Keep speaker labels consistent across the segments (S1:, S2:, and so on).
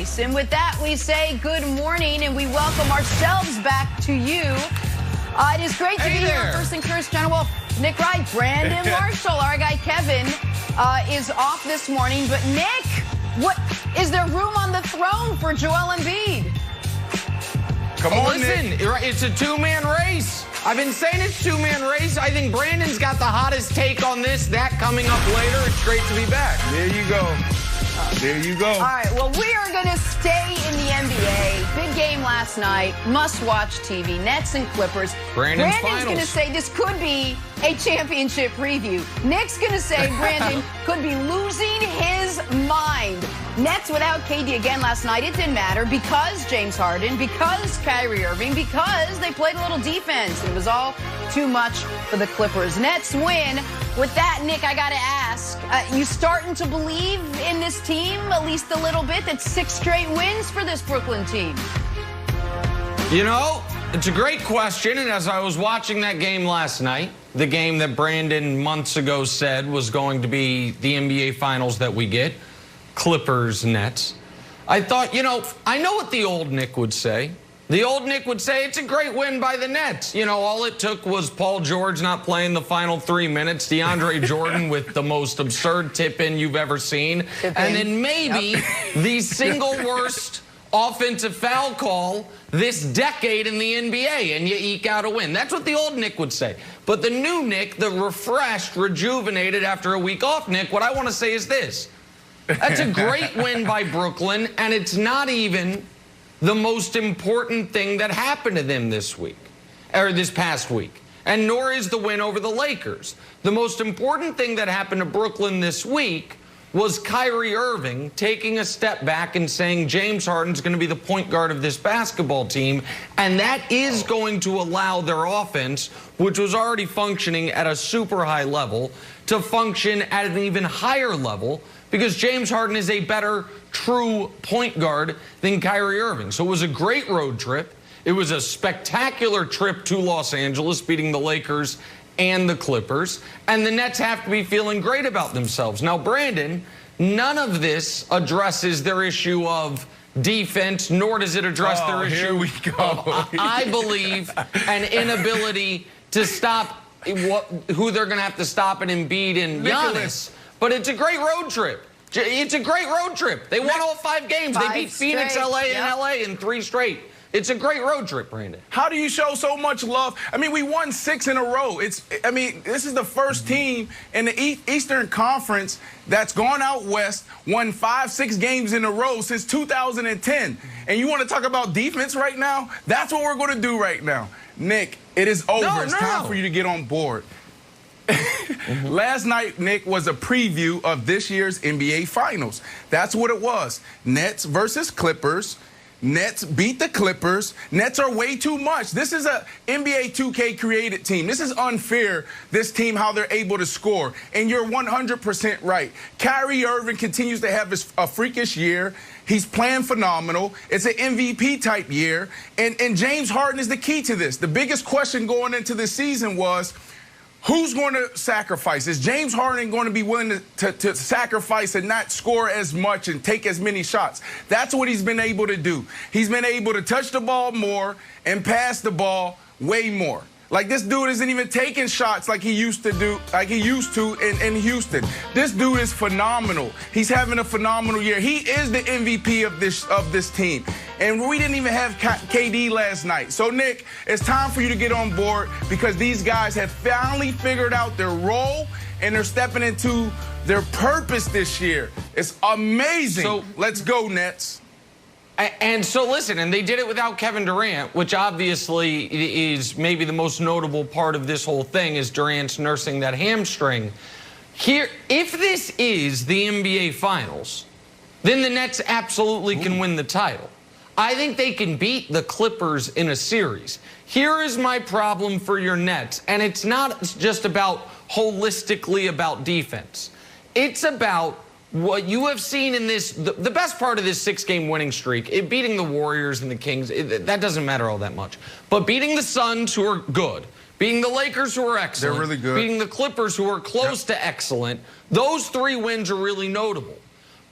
S1: voice. And with that, we say good morning and we welcome ourselves back to you. It is great to be here. First thing first, John Wolf, Nick Wright, Brandon Marshall. Our guy Kevin is off this morning. But Nick, what is there room on the throne for Joel Embiid?
S2: Come on,
S3: listen,
S2: Nick.
S3: It's a two-man race. I've been saying it's two-man race. I think Brandon's got the hottest take on this. That coming up later. It's great to be back.
S2: There you go. There you go.
S1: All right, well, we are going to stay in the NBA. Big game last night. Must-watch TV. Nets and Clippers.
S3: Brandon's
S1: going to say this could be a championship preview. Nick's going to say Brandon could be losing his mind. Nets without KD again last night. It didn't matter because James Harden, because Kyrie Irving, because they played a little defense. It was all too much for the Clippers. Nets win. With that, Nick, I got to ask, you starting to believe in this team at least a little bit? That's 6 straight wins for this Brooklyn team.
S3: You know, it's a great question, and as I was watching that game last night, the game that Brandon months ago said was going to be the NBA Finals that we get, Clippers, Nets, I thought, you know, I know what the old Nick would say. The old Nick would say it's a great win by the Nets. You know, all it took was Paul George not playing the final 3 minutes, DeAndre Jordan with the most absurd tip-in you've ever seen, and then maybe the single worst offensive foul call this decade in the NBA, and you eke out a win. That's what the old Nick would say. But the new Nick, the refreshed, rejuvenated after a week off Nick, what I want to say is this. That's a great win by Brooklyn, and it's not even the most important thing that happened to them this week, or this past week, and nor is the win over the Lakers. The most important thing that happened to Brooklyn this week was Kyrie Irving taking a step back and saying James Harden's going to be the point guard of this basketball team, and that is going to allow their offense, which was already functioning at a super high level, to function at an even higher level, because James Harden is a better true point guard than Kyrie Irving. So it was a great road trip. It was a spectacular trip to Los Angeles, beating the Lakers and the Clippers. And the Nets have to be feeling great about themselves. Now, Brandon, none of this addresses their issue of defense, nor does it address their issue,
S2: here we go.
S3: I believe, an inability to stop who they're going to have to stop in Embiid and Giannis. But it's a great road trip. It's a great road trip. They won all 5 games. They beat Phoenix, LA, and LA in 3 straight. It's a great road trip, Brandon.
S2: How do you show so much love? I mean, we won 6 in a row. This is the first team in the Eastern Conference that's gone out west, won 5-6 games in a row since 2010. And you want to talk about defense right now? That's what we're going to do right now. Nick, it is over. It's time for you to get on board. Last night, Nick, was a preview of this year's NBA Finals. That's what it was. Nets versus Clippers. Nets beat the Clippers. Nets are way too much. This is a NBA 2K created team. This is unfair, this team, how they're able to score. And you're 100% right. Kyrie Irving continues to have a freakish year. He's playing phenomenal. It's an MVP type year. And James Harden is the key to this. The biggest question going into this season was, who's going to sacrifice? Is James Harden going to be willing to sacrifice and not score as much and take as many shots? That's what he's been able to do. He's been able to touch the ball more and pass the ball way more. Like, this dude isn't even taking shots like he used to do, in Houston. This dude is phenomenal. He's having a phenomenal year. He is the MVP of this team. And we didn't even have KD last night. So, Nick, it's time for you to get on board because these guys have finally figured out their role and they're stepping into their purpose this year. It's amazing. So, let's go, Nets.
S3: And so, listen, and they did it without Kevin Durant, which obviously is maybe the most notable part of this whole thing is Durant's nursing that hamstring. Here, if this is the NBA Finals, then the Nets absolutely can win the title. I think they can beat the Clippers in a series. Here is my problem for your Nets, and it's not just about holistically about defense. It's about what you have seen in this, the best part of this 6-game winning streak, beating the Warriors and the Kings, that doesn't matter all that much. But beating the Suns, who are good, beating the Lakers, who are excellent,
S2: they're really good,
S3: beating the Clippers, who are close to excellent, those 3 wins are really notable.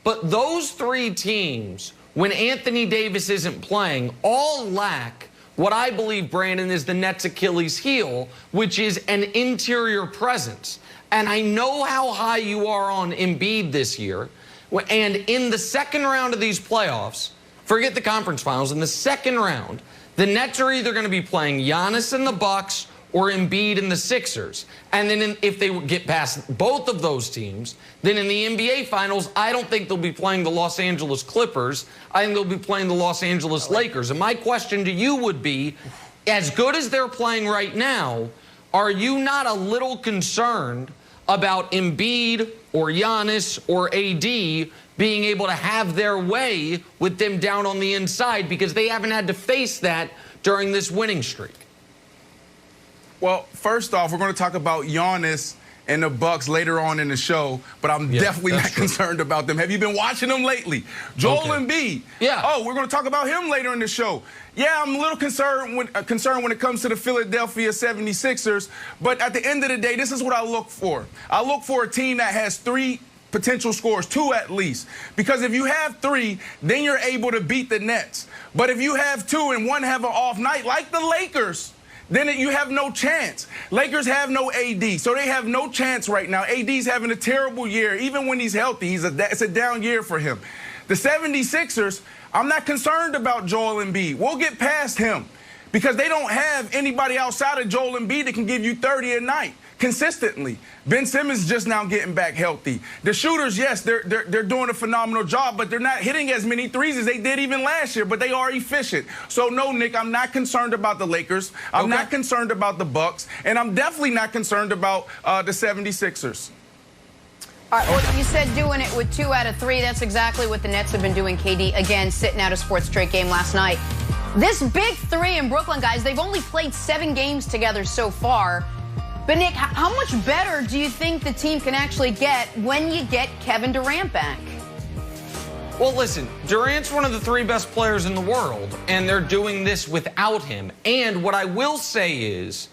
S3: But those 3 teams when Anthony Davis isn't playing, all lack what I believe, Brandon, is the Nets' Achilles heel, which is an interior presence. And I know how high you are on Embiid this year. And in the second round of these playoffs, forget the conference finals, in the second round, the Nets are either going to be playing Giannis and the Bucks or Embiid and the Sixers. And then if they get past both of those teams, then in the NBA Finals, I don't think they'll be playing the Los Angeles Clippers. I think they'll be playing the Los Angeles Lakers. And my question to you would be, as good as they're playing right now, are you not a little concerned about Embiid or Giannis or AD being able to have their way with them down on the inside, because they haven't had to face that during this winning streak?
S2: Well, first off, we're going to talk about Giannis and the Bucks later on in the show, but I'm definitely not concerned about them. Have you been watching them lately? Joel Embiid.
S3: Yeah.
S2: Oh, we're going to talk about him later in the show. Yeah, I'm a little concerned when it comes to the Philadelphia 76ers, but at the end of the day, this is what I look for. I look for a team that has three potential scores, two at least. Because if you have three, then you're able to beat the Nets. But if you have two and one have an off night, like the Lakers, then you have no chance. Lakers have no AD, so they have no chance right now. AD's having a terrible year. Even when he's healthy, it's a down year for him. The 76ers, I'm not concerned about Joel Embiid. We'll get past him because they don't have anybody outside of Joel Embiid that can give you 30 a night consistently. Ben Simmons just now getting back healthy. The shooters, yes, they're doing a phenomenal job, but they're not hitting as many threes as they did even last year, but they are efficient. So no, Nick, I'm not concerned about the Lakers. I'm not concerned about the Bucks, and I'm definitely not concerned about the 76ers.
S1: All right, well, you said doing it with 2 out of 3. That's exactly what the Nets have been doing, KD, again, sitting out a fourth straight game last night. This big three in Brooklyn, guys, they've only played 7 games together so far. But, Nick, how much better do you think the team can actually get when you get Kevin Durant back?
S3: Well, listen, Durant's one of the 3 best players in the world, and they're doing this without him. And what I will say is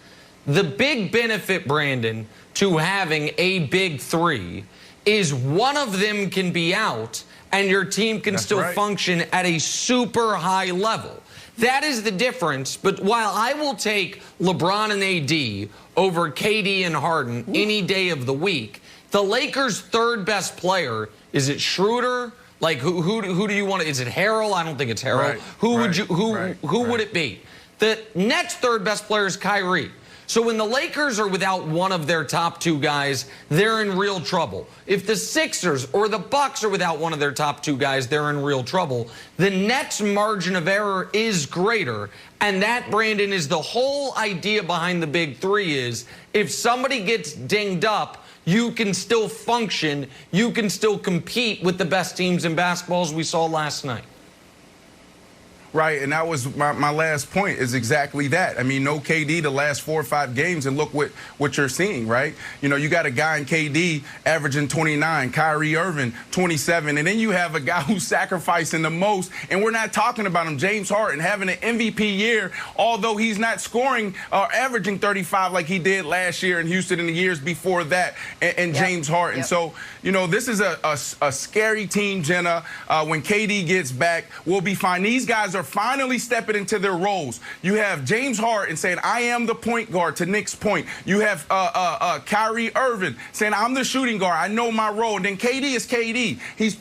S3: the big benefit, Brandon, to having a big 3 is one of them can be out and your team can still function at a super high level. That is the difference. But while I will take LeBron and AD over KD and Harden any day of the week, the Lakers' 3rd best player, is it Schroeder? Like who do you want to? Is it Harrell? I don't think it's Harrell. Who would it be? The Nets' 3rd best player is Kyrie. So when the Lakers are without one of their top 2 guys, they're in real trouble. If the Sixers or the Bucks are without one of their top 2 guys, they're in real trouble. The Nets' margin of error is greater. And that, Brandon, is the whole idea behind the big 3 is if somebody gets dinged up, you can still function. You can still compete with the best teams in basketball, as we saw last night.
S2: Right, and that was my last point is exactly that. I mean, no KD the last 4 or 5 games, and look what you're seeing, right? You know, you got a guy in KD averaging 29, Kyrie Irving 27, and then you have a guy who's sacrificing the most, and we're not talking about him, James Harden, having an MVP year, although he's not scoring or averaging 35 like he did last year in Houston and the years before that, and James Harden. So, you know, this is a scary team, Jenna. When KD gets back, we'll be fine. These guys are finally stepping into their roles. You have James Harden saying, I am the point guard, to Nick's point. You have Kyrie Irving saying, I'm the shooting guard. I know my role. And then KD is KD. He's